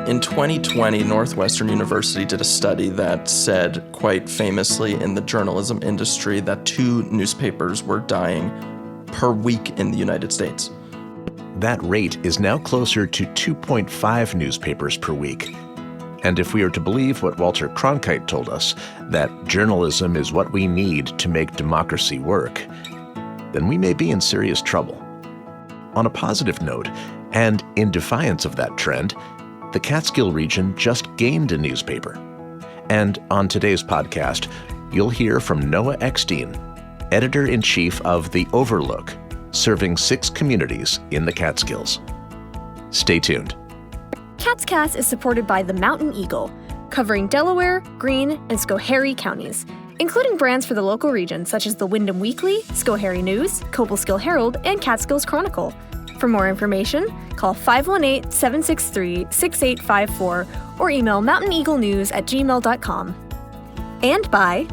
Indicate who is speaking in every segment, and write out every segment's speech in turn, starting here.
Speaker 1: In 2020, Northwestern University did a study that said, quite famously in the journalism industry, that 2 newspapers were dying per week in the United States.
Speaker 2: That rate is now closer to 2.5 newspapers per week. And if we are to believe what Walter Cronkite told us, that journalism is what we need to make democracy work, then we may be in serious trouble. On a positive note, and in defiance of that trend, the Catskill region just gained a newspaper. And on today's podcast, you'll hear from Noah Eckstein, editor-in-chief of The Overlook, serving 6 communities in the Catskills. Stay tuned.
Speaker 3: Catscast is supported by the Mountain Eagle, covering Delaware, Greene, and Schoharie counties, including brands for the local region such as the Windham Weekly, Schoharie News, Cobleskill Herald, and Catskills Chronicle. For more information, call 518-763-6854 or email mountaineaglenews@gmail.com. And by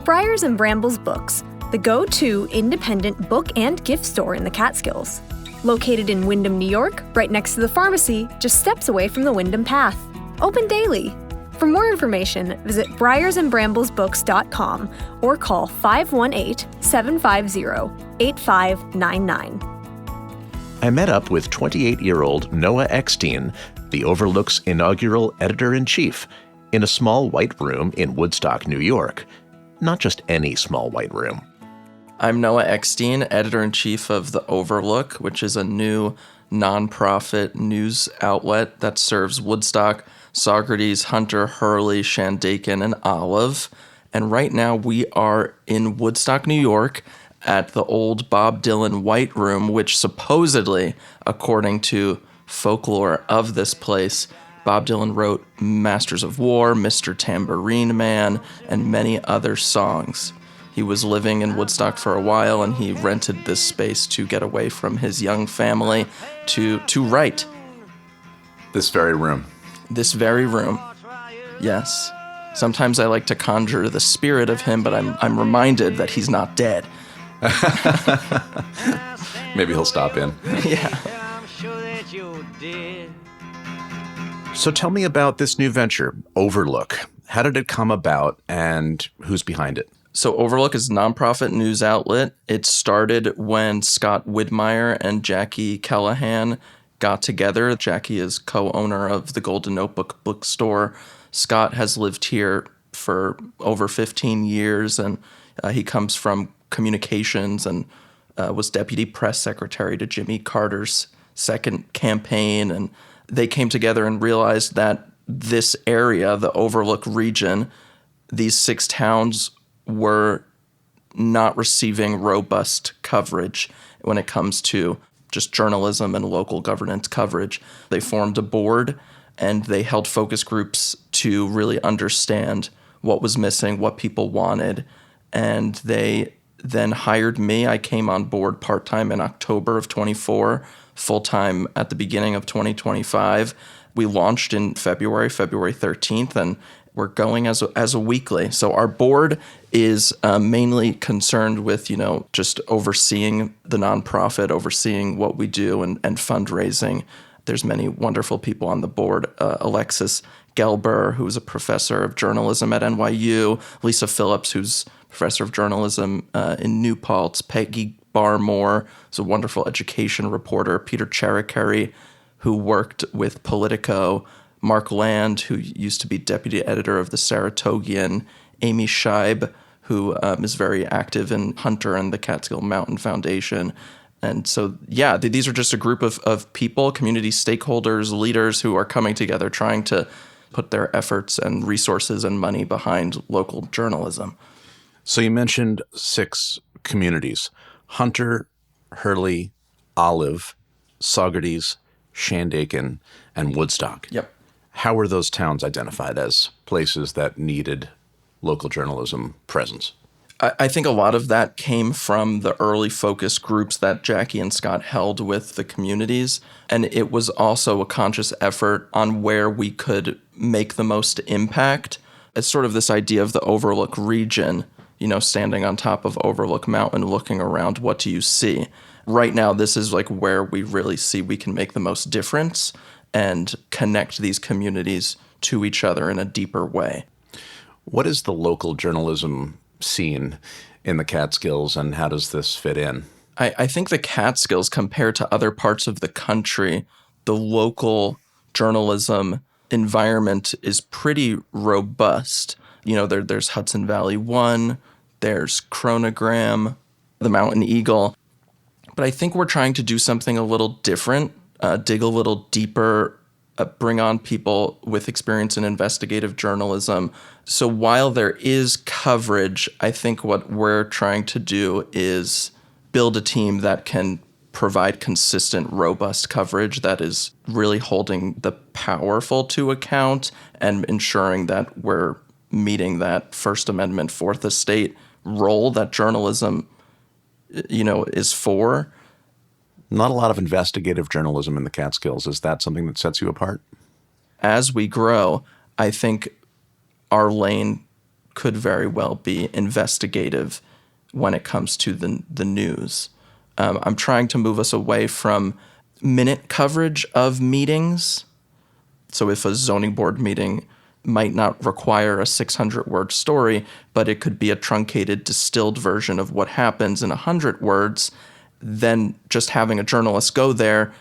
Speaker 3: Briars and Brambles Books, the go-to independent book and gift store in the Catskills. Located in Windham, New York, right next to the pharmacy, just steps away from the Windham Path. Open daily. For more information, visit briarsandbramblesbooks.com or call 518-750-8599.
Speaker 2: I met up with 28-year-old Noah Eckstein, the Overlook's inaugural editor-in-chief, in a small white room in Woodstock, New York. Not just any small white room.
Speaker 1: I'm Noah Eckstein, editor-in-chief of The Overlook, which is a new nonprofit news outlet that serves Woodstock, Saugerties, Hunter, Hurley, Shandaken, and Olive. And right now we are in Woodstock, New York, at the old Bob Dylan White Room, which supposedly, according to folklore of this place, Bob Dylan wrote Masters of War, Mr. Tambourine Man, and many other songs. He was living in Woodstock for a while, and he rented this space to get away from his young family to write.
Speaker 4: This very room.
Speaker 1: This very room. Yes. Sometimes I like to conjure the spirit of him, but I'm reminded that he's not dead.
Speaker 4: Maybe he'll stop in.
Speaker 1: Yeah.
Speaker 2: So tell me about this new venture, Overlook. How did it come about, and who's behind it?
Speaker 1: So Overlook is a nonprofit news outlet. It started when Scott Widmeyer and Jackie Callahan got together. Jackie is co-owner of the Golden Notebook bookstore. Scott has lived here for over 15 years, and he comes from communications and was deputy press secretary to Jimmy Carter's second campaign. And they came together and realized that this area, the Overlook region, these 6 towns were not receiving robust coverage when it comes to just journalism and local governance coverage. They formed a board and they held focus groups to really understand what was missing, what people wanted, and they then hired me. I came on board part-time in October of 24, full-time at the beginning of 2025. We launched in February 13th, and we're going as a weekly. So our board is mainly concerned with, just overseeing the nonprofit, overseeing what we do and fundraising. There's many wonderful people on the board. Alexis Gelber, who's a professor of journalism at NYU, Lisa Phillips, who's professor of journalism in New Paltz, Peggy Barmore, who's a wonderful education reporter, Peter Cherikeri, who worked with Politico, Mark Land, who used to be deputy editor of the Saratogian, Amy Scheib, who is very active in Hunter and the Catskill Mountain Foundation. And so, yeah, these are just a group of people, community stakeholders, leaders who are coming together trying to put their efforts and resources and money behind local journalism.
Speaker 2: So you mentioned 6 communities: Hunter, Hurley, Olive, Saugerties, Shandaken, and Woodstock.
Speaker 1: Yep.
Speaker 2: How were those towns identified as places that needed local journalism presence?
Speaker 1: I think a lot of that came from the early focus groups that Jackie and Scott held with the communities. And it was also a conscious effort on where we could make the most impact. It's sort of this idea of the Overlook region, standing on top of Overlook Mountain, looking around, what do you see? Right now, this is like where we really see we can make the most difference and connect these communities to each other in a deeper way.
Speaker 2: What is the local journalism scene in the Catskills, and how does this fit in?
Speaker 1: I think the Catskills, compared to other parts of the country, the local journalism environment is pretty robust. There's Hudson Valley One, there's Chronogram, the Mountain Eagle. But I think we're trying to do something a little different, dig a little deeper, bring on people with experience in investigative journalism. So while there is coverage, I think what we're trying to do is build a team that can provide consistent, robust coverage that is really holding the powerful to account and ensuring that we're meeting that First Amendment, Fourth Estate role that journalism, is for.
Speaker 2: Not a lot of investigative journalism in the Catskills. Is that something that sets you apart?
Speaker 1: As we grow, I think our lane could very well be investigative when it comes to the news. I'm trying to move us away from minute coverage of meetings. So if a zoning board meeting might not require a 600-word story, but it could be a truncated, distilled version of what happens in 100 words, then just having a journalist go there,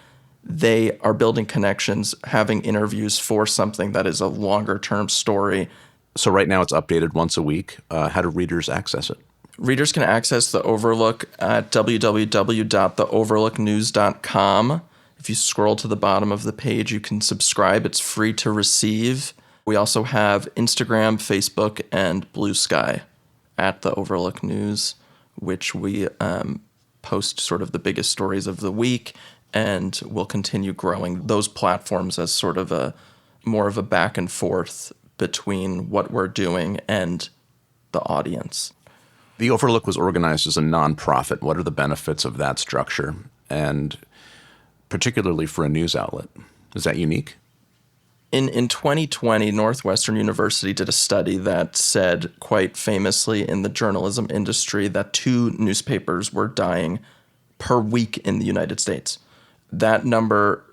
Speaker 1: they are building connections, having interviews for something that is a longer-term story.
Speaker 2: So right now it's updated once a week. How do readers access it?
Speaker 1: Readers can access the Overlook at www.theoverlooknews.com. If you scroll to the bottom of the page, you can subscribe. It's free to receive. We also have Instagram, Facebook, and Blue Sky at the Overlook News, which we post sort of the biggest stories of the week, and we'll continue growing those platforms as sort of a more of a back and forth between what we're doing and the audience.
Speaker 2: The Overlook was organized as a nonprofit. What are the benefits of that structure, and particularly for a news outlet? Is that unique?
Speaker 1: In 2020, Northwestern University did a study that said quite famously in the journalism industry that 2 newspapers were dying per week in the United States. That number,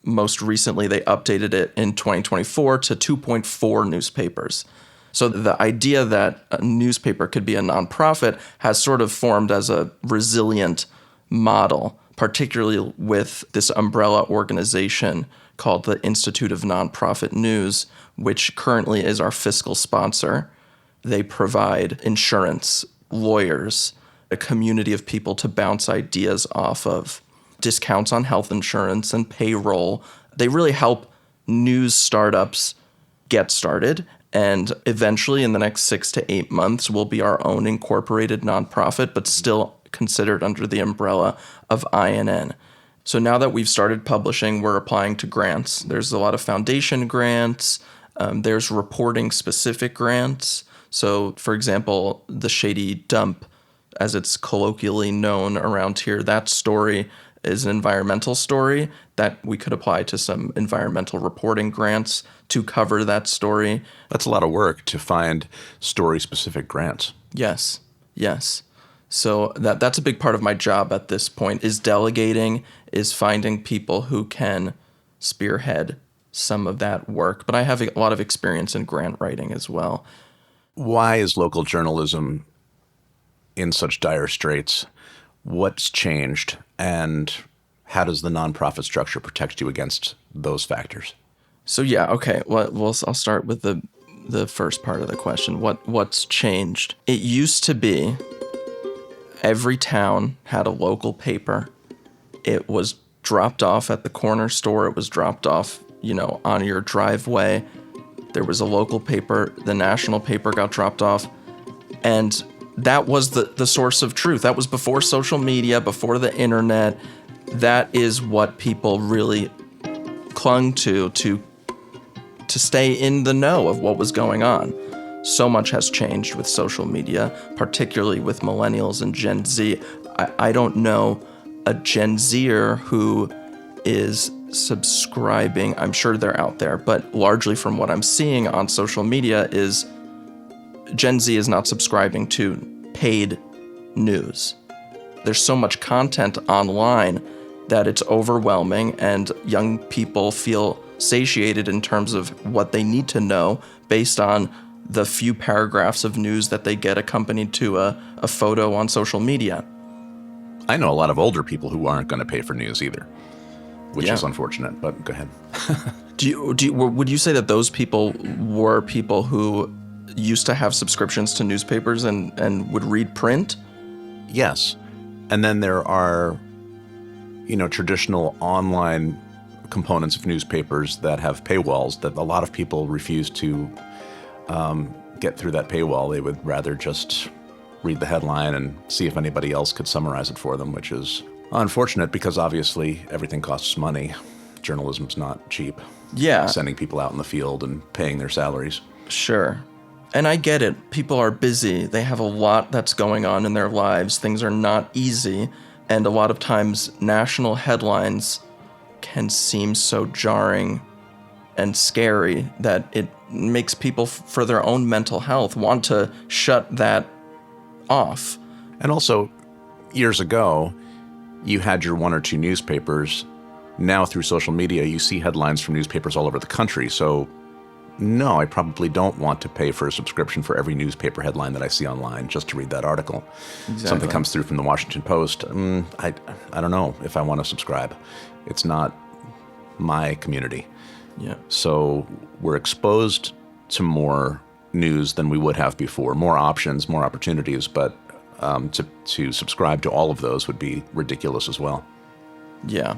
Speaker 1: most recently, they updated it in 2024 to 2.4 newspapers. So the idea that a newspaper could be a nonprofit has sort of formed as a resilient model, particularly with this umbrella organization called the Institute of Nonprofit News, which currently is our fiscal sponsor. They provide insurance, lawyers, a community of people to bounce ideas off of, discounts on health insurance and payroll. They really help news startups get started. And eventually, in the next 6 to 8 months, we'll be our own incorporated nonprofit, but still considered under the umbrella of INN. So now that we've started publishing, we're applying to grants. There's a lot of foundation grants. There's reporting-specific grants. So, for example, the Shady Dump, as it's colloquially known around here, that story is an environmental story that we could apply to some environmental reporting grants to cover that story.
Speaker 2: That's a lot of work to find story-specific grants.
Speaker 1: Yes. So that's a big part of my job at this point, is delegating, is finding people who can spearhead some of that work. But I have a lot of experience in grant writing as well.
Speaker 2: Why is local journalism in such dire straits? What's changed, and how does the nonprofit structure protect you against those factors?
Speaker 1: So okay. Well, I'll start with the first part of the question. What's changed? It used to be every town had a local paper. It was dropped off at the corner store. It was dropped off, on your driveway. There was a local paper. The national paper got dropped off, and that was the source of truth. That was before social media, before the internet. That is what people really clung to stay in the know of what was going on. So much has changed with social media, particularly with millennials and Gen Z. I don't know a Gen Zer who is subscribing. I'm sure they're out there, but largely from what I'm seeing on social media is Gen Z is not subscribing to paid news. there's so much content online that it's overwhelming, and young people feel satiated in terms of what they need to know based on the few paragraphs of news that they get accompanied to a photo on social media.
Speaker 4: I know a lot of older people who aren't going to pay for news either, which is unfortunate, but go ahead.
Speaker 1: Would you say that those people were people who used to have subscriptions to newspapers and would read print?
Speaker 2: Yes. And then there are, traditional online components of newspapers that have paywalls that a lot of people refuse to get through that paywall. They would rather just read the headline and see if anybody else could summarize it for them, which is unfortunate because obviously everything costs money. Journalism's not cheap.
Speaker 1: Yeah.
Speaker 2: Sending people out in the field and paying their salaries.
Speaker 1: Sure. And I get it. People are busy. They have a lot that's going on in their lives. Things are not easy. And a lot of times national headlines can seem so jarring and scary that it makes people, for their own mental health, want to shut that off.
Speaker 2: And also, years ago, you had your one or two newspapers. Now, through social media, you see headlines from newspapers all over the country. So, no, I probably don't want to pay for a subscription for every newspaper headline that I see online just to read that article.
Speaker 1: Exactly.
Speaker 2: Something comes through from the Washington Post. I don't know if I want to subscribe. It's not my community.
Speaker 1: Yeah.
Speaker 2: So we're exposed to more news than we would have before, more options, more opportunities, but to subscribe to all of those would be ridiculous as well.
Speaker 1: Yeah.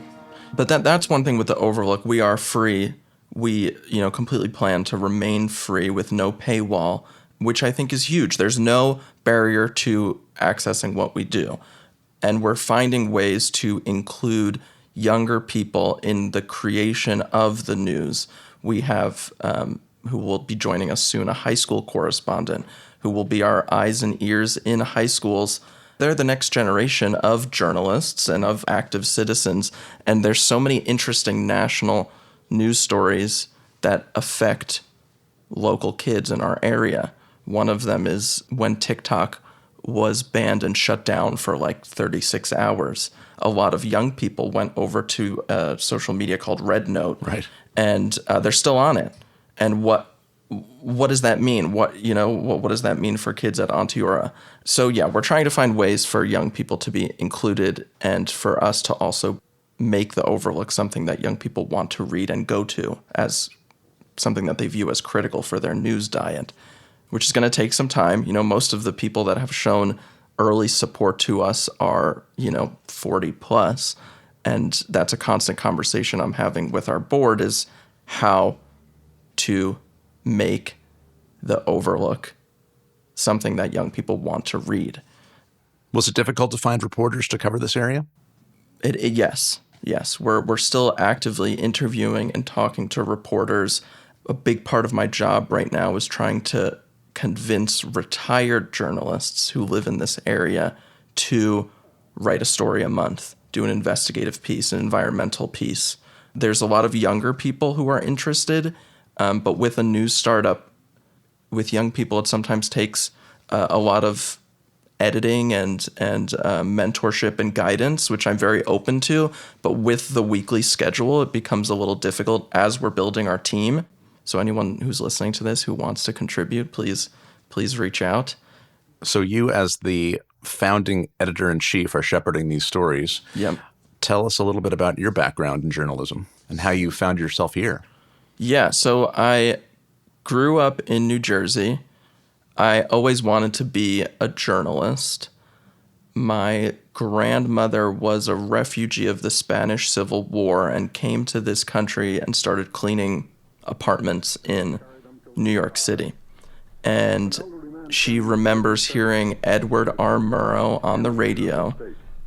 Speaker 1: But that's one thing with the Overlook. We are free. We, completely plan to remain free with no paywall, which I think is huge. There's no barrier to accessing what we do. And we're finding ways to include younger people in the creation of the news. We have, who will be joining us soon, a high school correspondent who will be our eyes and ears in high schools. They're the next generation of journalists and of active citizens. And there's so many interesting national news stories that affect local kids in our area. One of them is when TikTok was banned and shut down for like 36 hours. A lot of young people went over to social media called Red Note,
Speaker 2: right?
Speaker 1: And they're still on it. And what does that mean? What does that mean for kids at Ontiora? So yeah, we're trying to find ways for young people to be included and for us to also make the Overlook something that young people want to read and go to as something that they view as critical for their news diet, which is going to take some time. Most of the people that have shown early support to us are, 40 plus. And that's a constant conversation I'm having with our board is how to make the Overlook something that young people want to read.
Speaker 2: Was it difficult to find reporters to cover this area?
Speaker 1: Yes. We're still actively interviewing and talking to reporters. A big part of my job right now is trying to convince retired journalists who live in this area to write a story a month, do an investigative piece, an environmental piece. There's a lot of younger people who are interested, but with a news startup, with young people, it sometimes takes a lot of editing and mentorship and guidance, which I'm very open to. But with the weekly schedule, it becomes a little difficult as we're building our team. So anyone who's listening to this who wants to contribute, please reach out.
Speaker 2: So you, as the founding editor-in-chief, are shepherding these stories.
Speaker 1: Yep.
Speaker 2: Tell us a little bit about your background in journalism and how you found yourself here.
Speaker 1: Yeah, so I grew up in New Jersey. I always wanted to be a journalist. My grandmother was a refugee of the Spanish Civil War and came to this country and started cleaning apartments in New York City. And she remembers hearing Edward R. Murrow on the radio,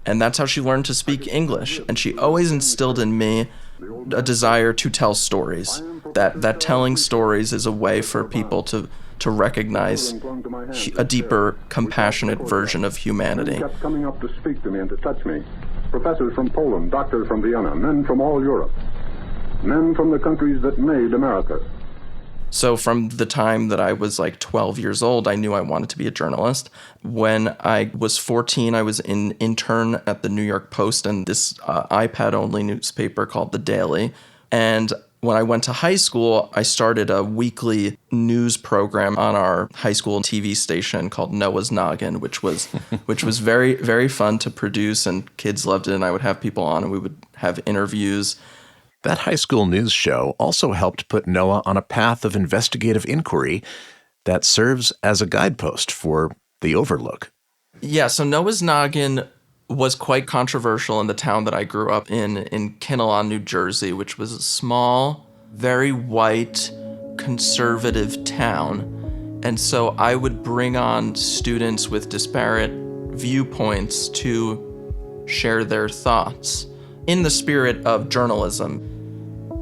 Speaker 1: and that's how she learned to speak English. And she always instilled in me a desire to tell stories, that telling stories is a way for people to recognize a deeper, compassionate version of humanity.
Speaker 5: Kept coming up to speak to me and to touch me. Professors from Poland, doctors from Vienna, men from all Europe, men from the countries that made America.
Speaker 1: So from the time that I was like 12 years old, I knew I wanted to be a journalist. When I was 14, I was an intern at the New York Post and this iPad-only newspaper called The Daily. And when I went to high school, I started a weekly news program on our high school TV station called Noah's Noggin, which was very, very fun to produce, and kids loved it. And I would have people on, and we would have interviews.
Speaker 2: That high school news show also helped put Noah on a path of investigative inquiry that serves as a guidepost for the Overlook.
Speaker 1: Yeah, so Noah's Noggin was quite controversial in the town that I grew up in Kinnelon, New Jersey, which was a small, very white, conservative town. And so I would bring on students with disparate viewpoints to share their thoughts in the spirit of journalism.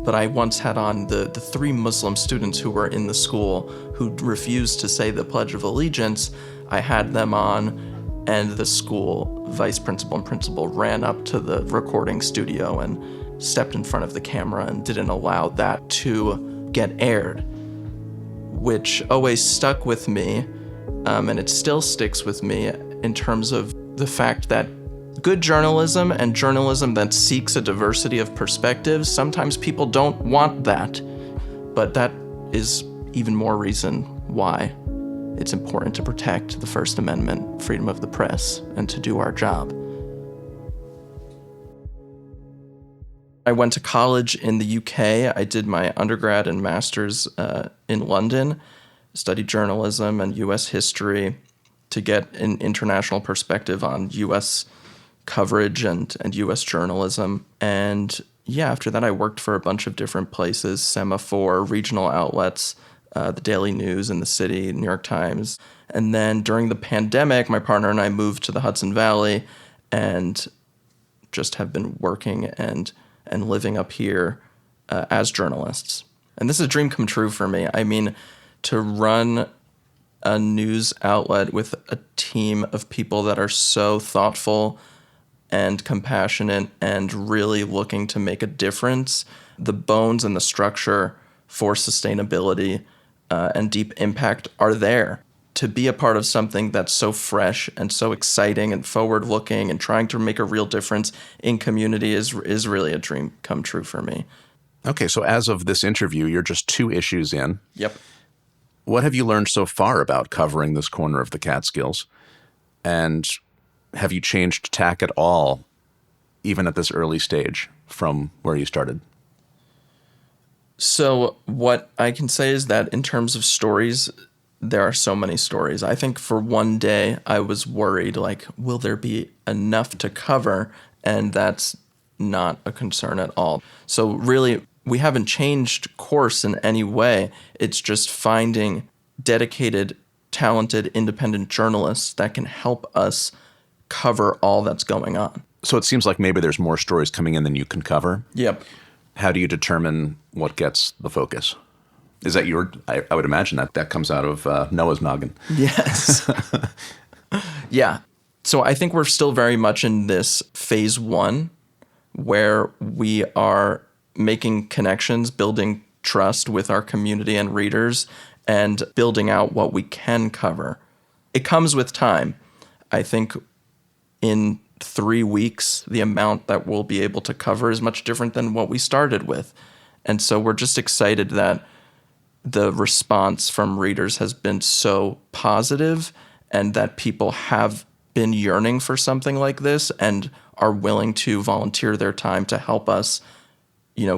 Speaker 1: But I once had on the 3 Muslim students who were in the school who refused to say the Pledge of Allegiance. I had them on, and the school vice principal and principal ran up to the recording studio and stepped in front of the camera and didn't allow that to get aired, which always stuck with me, and it still sticks with me in terms of the fact that good journalism and journalism that seeks a diversity of perspectives, sometimes people don't want that, but that is even more reason why it's important to protect the First Amendment, freedom of the press, and to do our job. I went to college in the UK. I did my undergrad and master's in London, studied journalism and US history to get an international perspective on US coverage and U.S. journalism. And yeah, after that, I worked for a bunch of different places, Semaphore, regional outlets, the Daily News in the city, New York Times. And then during the pandemic, my partner and I moved to the Hudson Valley and just have been working and living up here as journalists. And this is a dream come true for me. I mean, to run a news outlet with a team of people that are so thoughtful and compassionate and really looking to make a difference, the bones and the structure for sustainability and deep impact are there. To be a part of something that's so fresh and so exciting and forward-looking and trying to make a real difference in community is really a dream come true for me.
Speaker 2: Okay, so as of this interview, you're just 2 issues in.
Speaker 1: Yep.
Speaker 2: What have you learned so far about covering this corner of the Catskills? And have you changed tack at all, even at this early stage, from where you started?
Speaker 1: So what I can say is that in terms of stories, there are so many stories. I think for one day I was worried, like, will there be enough to cover? And that's not a concern at all. So really, we haven't changed course in any way. It's just finding dedicated, talented, independent journalists that can help us cover all that's going on.
Speaker 2: So it seems like maybe there's more stories coming in than you can cover.
Speaker 1: Yep.
Speaker 2: How do you determine what gets the focus? Is that I would imagine that comes out of Noah's Noggin.
Speaker 1: Yes. Yeah. So I think we're still very much in this phase 1 where we are making connections, building trust with our community and readers, and building out what we can cover. It comes with time. I think in 3 weeks, the amount that we'll be able to cover is much different than what we started with. And so we're just excited that the response from readers has been so positive and that people have been yearning for something like this and are willing to volunteer their time to help us,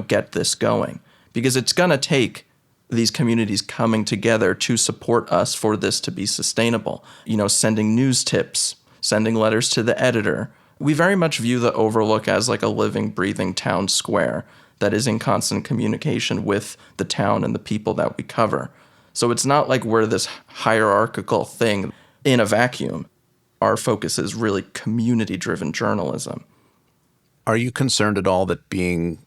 Speaker 1: get this going. Because it's going to take these communities coming together to support us for this to be sustainable. Sending news tips, sending letters to the editor. We very much view the Overlook as like a living, breathing town square that is in constant communication with the town and the people that we cover. So it's not like we're this hierarchical thing in a vacuum. Our focus is really community-driven journalism.
Speaker 2: Are you concerned at all that being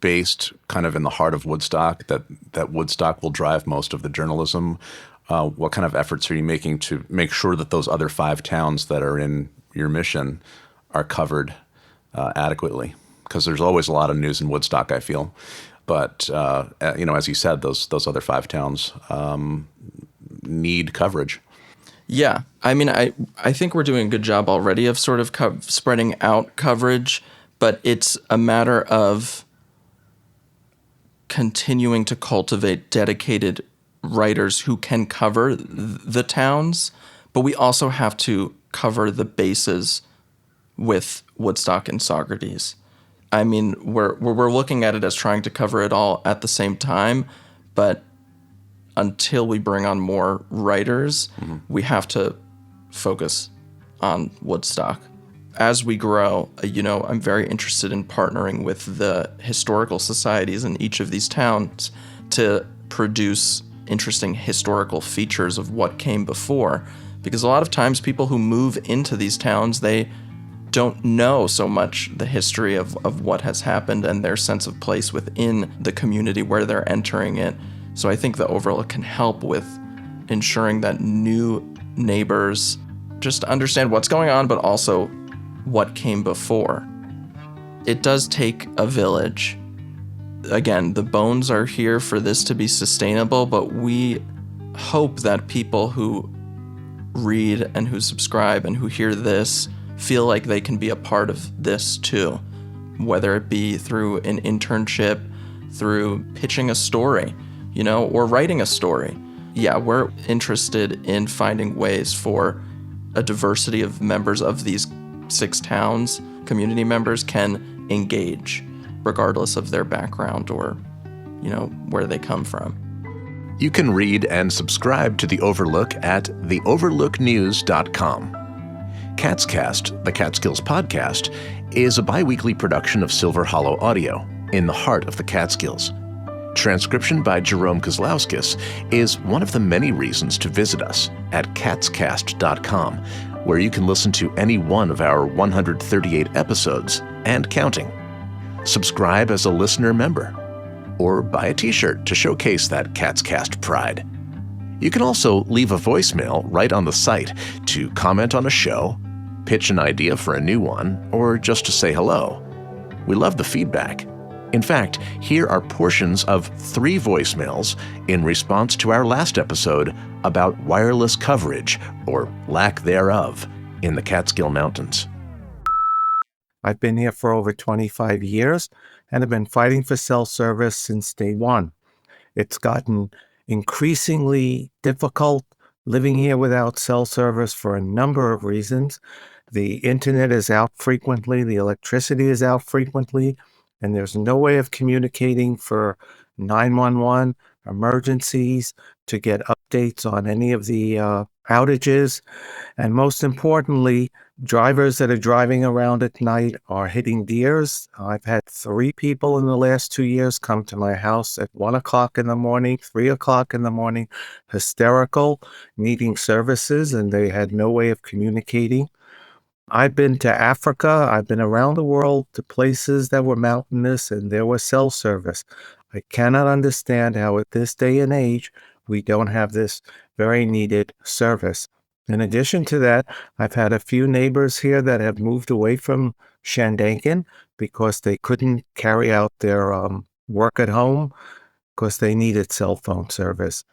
Speaker 2: based kind of in the heart of Woodstock, that Woodstock will drive most of the journalism? What kind of efforts are you making to make sure that those other 5 towns that are in your mission are covered adequately? Because there's always a lot of news in Woodstock, I feel.
Speaker 4: But, as you said, those other 5 towns need coverage.
Speaker 1: Yeah. I mean, I think we're doing a good job already of sort of spreading out coverage, but it's a matter of continuing to cultivate dedicated writers who can cover the towns, but we also have to cover the bases with Woodstock and Saugerties. I mean, we're looking at it as trying to cover it all at the same time, but until we bring on more writers, we have to focus on Woodstock. As we grow, I'm very interested in partnering with the historical societies in each of these towns to produce interesting historical features of what came before. Because a lot of times people who move into these towns, they don't know so much the history of what has happened and their sense of place within the community where they're entering it. So I think the Overlook can help with ensuring that new neighbors just understand what's going on, but also what came before. It does take a village. Again, the bones are here for this to be sustainable, but we hope that people who read and who subscribe and who hear this feel like they can be a part of this too, whether it be through an internship, through pitching a story, or writing a story. Yeah, we're interested in finding ways for a diversity of members of these 6 towns, community members, can engage, regardless of their background or, where they come from.
Speaker 2: You can read and subscribe to The Overlook at theoverlooknews.com. Catscast, the Catskills podcast, is a bi-weekly production of Silver Hollow Audio in the heart of the Catskills. Transcription by Jerome Kozlowskis is one of the many reasons to visit us at catscast.com, where you can listen to any one of our 138 episodes and counting. Subscribe as a listener member, or buy a t-shirt to showcase that Catscast pride. You can also leave a voicemail right on the site to comment on a show, pitch an idea for a new one, or just to say hello. We love the feedback. In fact, here are portions of 3 voicemails in response to our last episode about wireless coverage, or lack thereof, in the Catskill Mountains.
Speaker 6: I've been here for over 25 years and have been fighting for cell service since day one. It's gotten increasingly difficult living here without cell service for a number of reasons. The internet is out frequently, the electricity is out frequently, and there's no way of communicating for 911, emergencies, to get updates on any of the outages. And most importantly, drivers that are driving around at night are hitting deers. I've had 3 people in the last 2 years come to my house at 1 o'clock in the morning, 3 o'clock in the morning, hysterical, needing services, and they had no way of communicating. I've been to Africa. I've been around the world to places that were mountainous and there was cell service. I cannot understand how at this day and age we don't have this very needed service. In addition to that, I've had a few neighbors here that have moved away from Shandaken because they couldn't carry out their work at home because they needed cell phone service.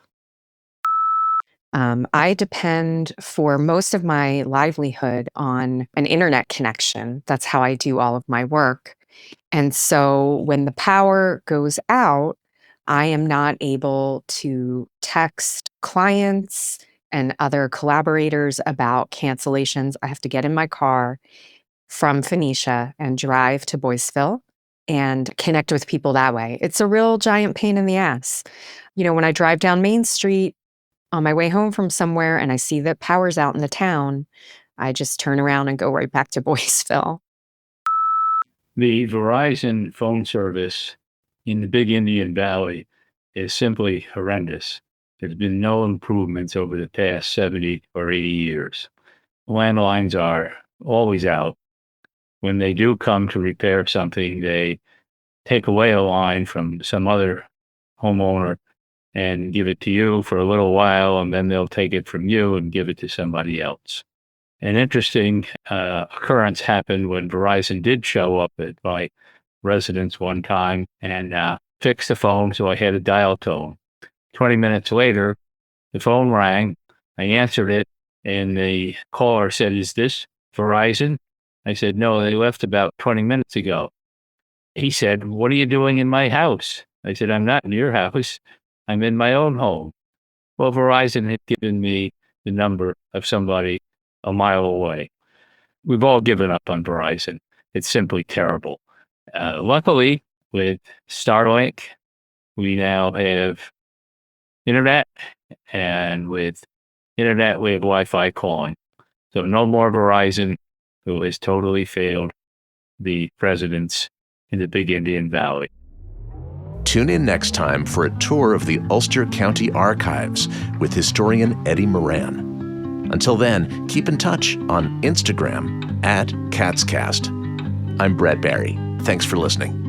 Speaker 7: I depend for most of my livelihood on an internet connection. That's how I do all of my work. And so when the power goes out, I am not able to text clients and other collaborators about cancellations. I have to get in my car from Phoenicia and drive to Boyceville and connect with people that way. It's a real giant pain in the ass. When I drive down Main Street on my way home from somewhere and I see that power's out in the town, I just turn around and go right back to Boyceville.
Speaker 8: The Verizon phone service in the Big Indian Valley is simply horrendous. There's been no improvements over the past 70 or 80 years. Landlines are always out. When they do come to repair something, they take away a line from some other homeowner and give it to you for a little while, and then they'll take it from you and give it to somebody else. An interesting occurrence happened when Verizon did show up at my residence one time, and fix the phone, so I had a dial tone. 20 minutes later, the phone rang. I answered it, and the caller said, "Is this Verizon?" I said, "No, they left about 20 minutes ago." He said, "What are you doing in my house?" I said, "I'm not in your house. I'm in my own home." Well, Verizon had given me the number of somebody a mile away. We've all given up on Verizon. It's simply terrible. Luckily, with Starlink, we now have internet, and with internet, we have Wi-Fi calling. So no more Verizon, who has totally failed the residents in the Big Indian Valley.
Speaker 2: Tune in next time for a tour of the Ulster County Archives with historian Eddie Moran. Until then, keep in touch on Instagram @CatsCast. I'm Brett Barry. Thanks for listening.